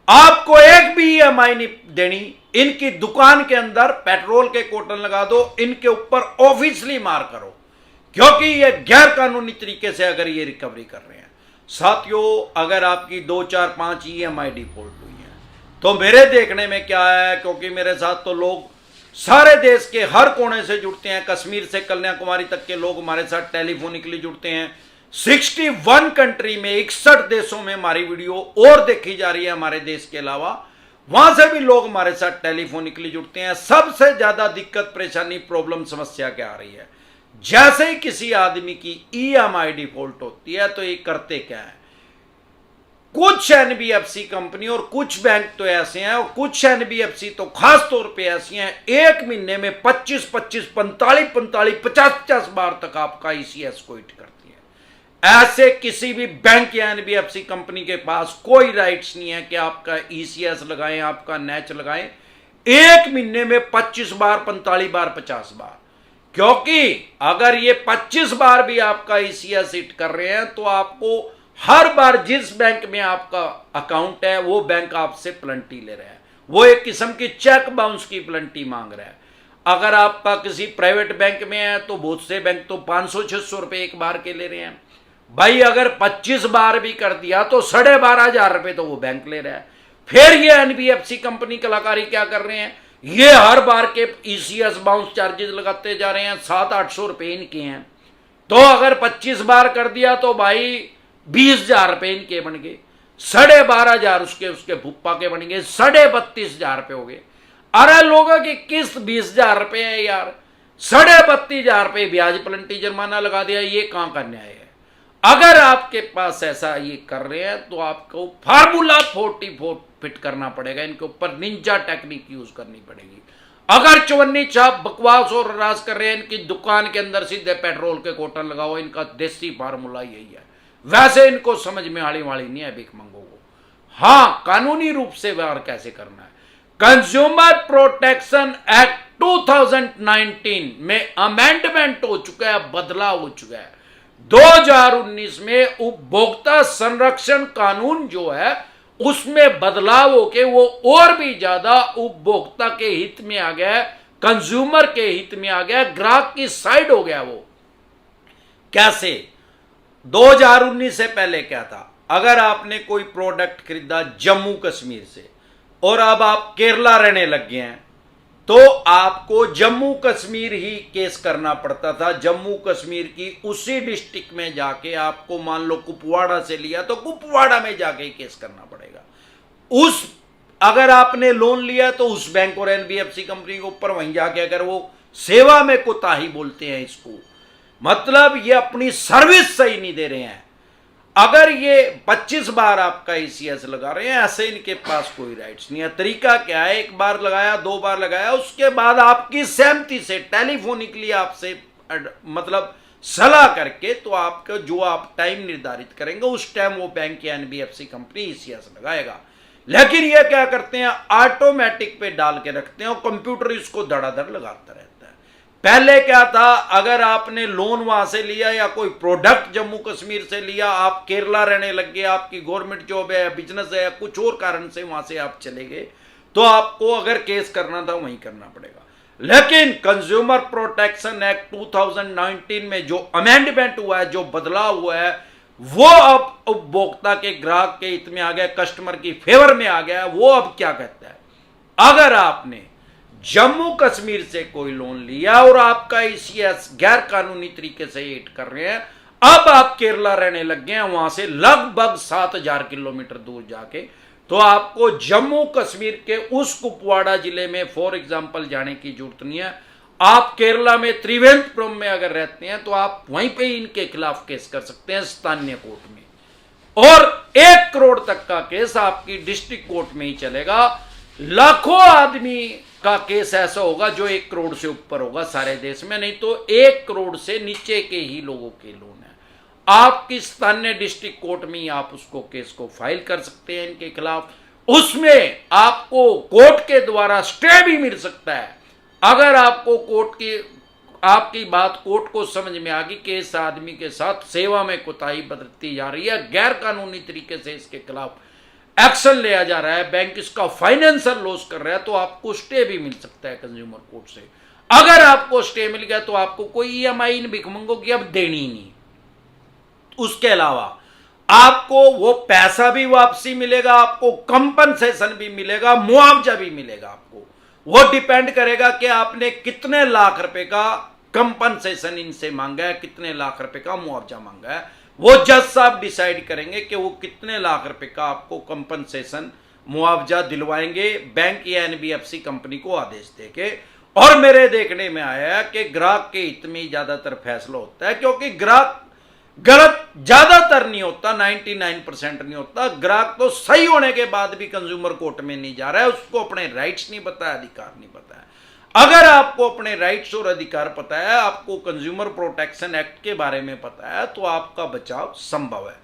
आपको एक भी ईएमआई नहीं देनी। इनकी दुकान के अंदर पेट्रोल के कोटन लगा दो, इनके ऊपर ऑफिशियली मार करो, क्योंकि ये गैर कानूनी तरीके से अगर ये रिकवरी कर रहे हैं। साथियों, अगर आपकी 2 4 5 ईएमआई डिफॉल्ट हुई है तो मेरे देखने में क्या है, क्योंकि मेरे साथ तो लोग सारे देश के हर कोने से जुड़ते हैं, कश्मीर से कन्याकुमारी तक के लोग हमारे साथ टेलीफोनिकली जुड़ते हैं। 61 कंट्री में 61 देशों में हमारी वीडियो और देखी जा रही है हमारे देश के अलावा, वहां से भी लोग हमारे साथ टेलीफोनिकली जुड़ते हैं। सबसे ज्यादा दिक्कत, परेशानी, प्रॉब्लम, समस्या क्या आ रही है? जैसे ही किसी आदमी की ईएमआई डिफॉल्ट होती है तो ये करते क्या है, कुछ एनबीएफसी कंपनी और कुछ बैंक तो ऐसे हैं, और कुछ एनबीएफसी तो खास तौर पे ऐसी हैं, एक महीने में 25 25 45 45 50 50 बार तक आपका ईसीएस को हिट करती है। ऐसे किसी भी बैंक या एनबीएफसी कंपनी के पास कोई राइट्स नहीं है कि आपका ईसीएस लगाएं, आपका नैच लगाएं एक महीने में 25 बार, 45 बार, 50 बार। क्योंकि अगर ये 25 बार भी आपका ईसीएस हिट कर रहे हैं तो आपको हर बार जिस बैंक में आपका अकाउंट है वो बैंक आपसे प्लंटी ले रहा है, वो एक किस्म की चेक बाउंस की प्लंटी मांग रहा है। अगर आपका किसी प्राइवेट बैंक में है तो बहुत से बैंक तो 500-600 रुपए एक बार के ले रहे हैं। भाई अगर 25 बार भी कर दिया तो 12,500 रुपए तो वो बैंक ले रहा है। फिर ये एनबीएफसी कंपनी कलाकारी क्या कर रहे हैं, ये हर बार के ईसीएस बाउंस चार्जेस लगाते जा रहे हैं, 700-800 रुपए इनके हैं। तो अगर 25 बार कर दिया तो भाई 20,000 रुपए इनके बन गए, 12,500 उसके भुप्पा के बन गए, 32,500 रुपए हो गए। अरे लोगों की किस्त 20,000 रुपए है यार, 32,500 रुपए ब्याज प्लंटी जुर्माना लगा दिया, ये कहां का न्याय है? अगर आपके पास ऐसा ये कर रहे हैं तो आपको फार्मूला 44 फिट करना पड़ेगा, इनके ऊपर निंजा टेक्निक यूज करनी पड़ेगी। अगर चवन्नी छाप बकवास और राज कर रहे हैं, इनकी दुकान के अंदर सीधे पेट्रोल के कोटन लगाओ, इनका देसी फार्मूला यही है। वैसे इनको समझ में आने वाली नहीं है भिखमंगों को। हाँ, कानूनी रूप से व्यवहार कैसे करना है। कंज्यूमर प्रोटेक्शन एक्ट 2019 में अमेंडमेंट हो चुका है, बदलाव हो चुका है। 2019 में उपभोक्ता संरक्षण कानून जो है उसमें बदलाव होके वो और भी ज्यादा उपभोक्ता के हित में आ गया, कंज्यूमर के हित में आ गया, ग्राहक की साइड हो गया। वो कैसे? 2019 से पहले क्या था, अगर आपने कोई प्रोडक्ट खरीदा जम्मू कश्मीर से और अब आप केरला रहने लग गए हैं तो आपको जम्मू कश्मीर ही केस करना पड़ता था। जम्मू कश्मीर की उसी डिस्ट्रिक्ट में जाके, आपको मान लो कुपवाड़ा से लिया तो कुपवाड़ा में जाके ही केस करना पड़ेगा। उस अगर आपने लोन लिया तो उस बैंक और एनबीएफसी कंपनी के ऊपर वहीं जाके अगर वो सेवा में कोताही बोलते हैं इसको, मतलब ये अपनी सर्विस सही नहीं दे रहे हैं। अगर ये 25 बार आपका ईसीएस लगा रहे हैं, ऐसे इनके पास कोई राइट्स नहीं है। तरीका क्या है, एक बार लगाया, 2 बार लगाया, उसके बाद आपकी सहमति से टेलीफोनिकली आपसे मतलब सलाह करके तो आपका जो आप टाइम निर्धारित करेंगे उस टाइम वो बैंक या एनबीएफसी कंपनी ईसीएस लगाएगा। लेकिन ये क्या करते हैं, ऑटोमेटिक पे डाल के रखते हैं और कंप्यूटर इसको धड़ाधड़ लगाता रहता है। पहले क्या था, अगर आपने लोन वहां से लिया या कोई प्रोडक्ट जम्मू कश्मीर से लिया, आप केरला रहने लग गए, आपकी गवर्नमेंट जॉब है, बिजनेस है, कुछ और कारण से वहां से आप चले गए, तो आपको अगर केस करना था वहीं करना पड़ेगा। लेकिन कंज्यूमर प्रोटेक्शन एक्ट 2019 में जो अमेंडमेंट हुआ है, जो बदलाव हुआ है, वो अब उपभोक्ता के, ग्राहक के हित में आ गया, कस्टमर की फेवर में आ गया। वो अब क्या कहता है, अगर आपने जम्मू कश्मीर से कोई लोन लिया और आपका ईसीएस गैर कानूनी तरीके से हिट कर रहे हैं, अब आप केरला रहने लग गए हैं, वहां से लगभग 7,000 किलोमीटर दूर जाके, तो आपको जम्मू कश्मीर के उस कुपवाड़ा जिले में फॉर एग्जांपल जाने की जरूरत नहीं है। आप केरला में त्रिवेंद्रपुरम में अगर रहते हैं तो आप वहीं पे इनके खिलाफ केस कर सकते हैं स्थानीय कोर्ट में, और 1 करोड़ तक का केस आपकी डिस्ट्रिक्ट कोर्ट में ही चलेगा। लाखों आदमी का केस ऐसा होगा जो 1 करोड़ से ऊपर होगा सारे देश में, नहीं तो 1 करोड़ से नीचे के ही लोगों के लोन है। आपकी स्थानीय डिस्ट्रिक्ट कोर्ट में आप उसको केस को फाइल कर सकते हैं इनके खिलाफ। उसमें आपको कोर्ट के द्वारा स्टे भी मिल सकता है। अगर आपको कोर्ट की आपकी बात कोर्ट को समझ में आ गई कि इस आदमी के साथ सेवा में कोताही बरती जा रही है, गैर कानूनी तरीके से इसके खिलाफ एक्शन लिया जा रहा है, बैंक इसका फाइनेंशियल लॉस कर रहा है, तो आपको स्टे भी मिल सकता है कंज्यूमर कोर्ट से। अगर आपको स्टे मिल गया तो आपको कोई ईएमआई भिखमंगों की अब देनी ही नहीं। उसके अलावा आपको वो पैसा भी वापसी मिलेगा, आपको कंपनसेशन भी मिलेगा, मुआवजा भी मिलेगा। आपको वो डिपेंड करेगा कि आपने कितने लाख रुपए का कंपनसेशन इनसे मांगा है, कितने लाख रुपए का मुआवजा मांगा है। वो जज साहब डिसाइड करेंगे कि वो कितने लाख रुपए का आपको कंपनसेशन मुआवजा दिलवाएंगे बैंक या एनबीएफसी कंपनी को आदेश देके। और मेरे देखने में आया है कि ग्राहक के हित में ज्यादातर फैसला होता है, क्योंकि ग्राहक गलत ज्यादातर नहीं होता, 99% नहीं होता। ग्राहक तो सही होने के बाद भी कंज्यूमर कोर्ट में नहीं जा रहा है, उसको अपने राइट्स नहीं पता है, अधिकार नहीं पता है। अगर आपको अपने राइट्स और अधिकार पता है, आपको कंज्यूमर प्रोटेक्शन एक्ट के बारे में पता है, तो आपका बचाव संभव है।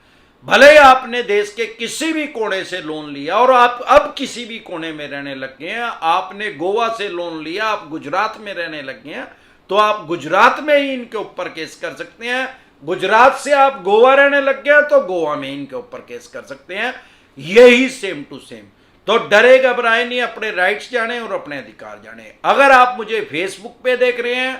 भले आपने देश के किसी भी कोने से लोन लिया और आप अब किसी भी कोने में रहने लग गए हैं, आपने गोवा से लोन लिया, आप गुजरात में रहने लग गए हैं, तो आप गुजरात में ही इनके ऊपर केस कर सकते हैं। गुजरात से आप गोवा रहने लग गए तो गोवा में इनके ऊपर केस कर सकते हैं। यही सेम टू सेम। तो डरे घबराए नहीं, अपने राइट्स जाने और अपने अधिकार जाने। अगर आप मुझे फेसबुक पे देख रहे हैं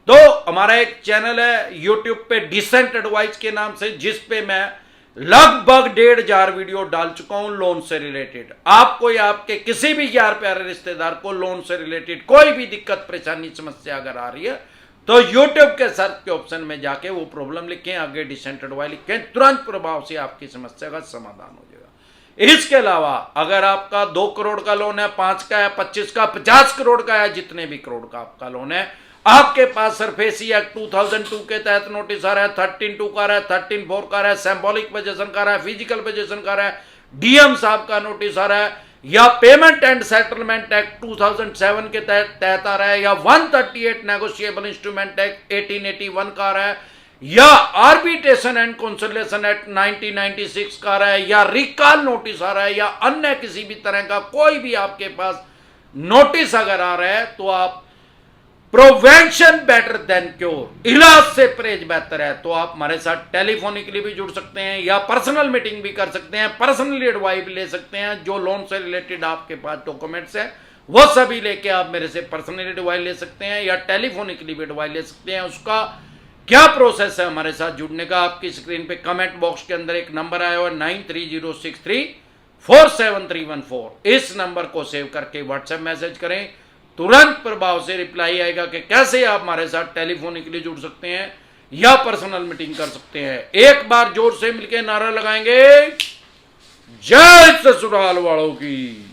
तो हमारा एक चैनल है यूट्यूब पे डिसेंट एडवाइस के नाम से, जिस पे मैं लगभग 1,500 वीडियो डाल चुका हूं लोन से रिलेटेड। आपको या आपके किसी भी यार प्यारे रिश्तेदार को लोन से रिलेटेड कोई भी दिक्कत परेशानी समस्या अगर आ रही है तो यूट्यूब के सर्च के ऑप्शन में जाके वो प्रॉब्लम लिखें, आगे डिसेंट एडवाइस लिखें, तुरंत प्रभाव से आपकी समस्या का समाधान हो जाएगा। इसके अलावा अगर आपका 2 करोड़ का लोन है, 5 का है, 25 का, 50 करोड़ का है, जितने भी करोड़ का आपका लोन है, आपके पास सरफेसी एक्ट 2002 के तहत नोटिस आ रहा है, 13(2) का रहा है, 13(4) का रहा है, सिंबॉलिक पोजेशन का रहा है, फिजिकल पोजेशन का रहा है, डीएम साहब का नोटिस आ रहा है, या पेमेंट एंड सेटलमेंट एक्ट 2007 के तहत आ रहा है, या 138 नेगोशिएबल इंस्ट्रूमेंट एक्ट 1881 का आ रहा है, या आर्बिट्रेशन एंड कंसोलिडेशन एक्ट 1996 का आ रहा है, या रिकॉल नोटिस आ रहा है, या अन्य किसी भी तरह का कोई भी आपके पास नोटिस अगर आ रहा है, तो आप प्रिवेंशन बेटर देन क्योर, इलाज से परहेज बेहतर है, तो आप हमारे साथ टेलीफोनिकली भी जुड़ सकते हैं या पर्सनल मीटिंग भी कर सकते हैं, पर्सनली एडवाइस भी ले सकते हैं। जो लोन से रिलेटेड आपके पास डॉक्यूमेंट्स हैं वो सभी लेके आप मेरे से पर्सनली एडवाइस ले सकते हैं या टेलीफोनिकली भी एडवाइस ले सकते हैं। उसका क्या प्रोसेस है हमारे साथ जुड़ने का, आपकी स्क्रीन पे कमेंट बॉक्स के अंदर एक नंबर आया हुआ 9306347314। इस नंबर को सेव करके व्हाट्सएप मैसेज करें, तुरंत प्रभाव से रिप्लाई आएगा कि कैसे आप हमारे साथ टेलीफोनिकली जुड़ सकते हैं या पर्सनल मीटिंग कर सकते हैं। एक बार जोर से मिलकर नारा लगाएंगे, जय ससुराल वालों की।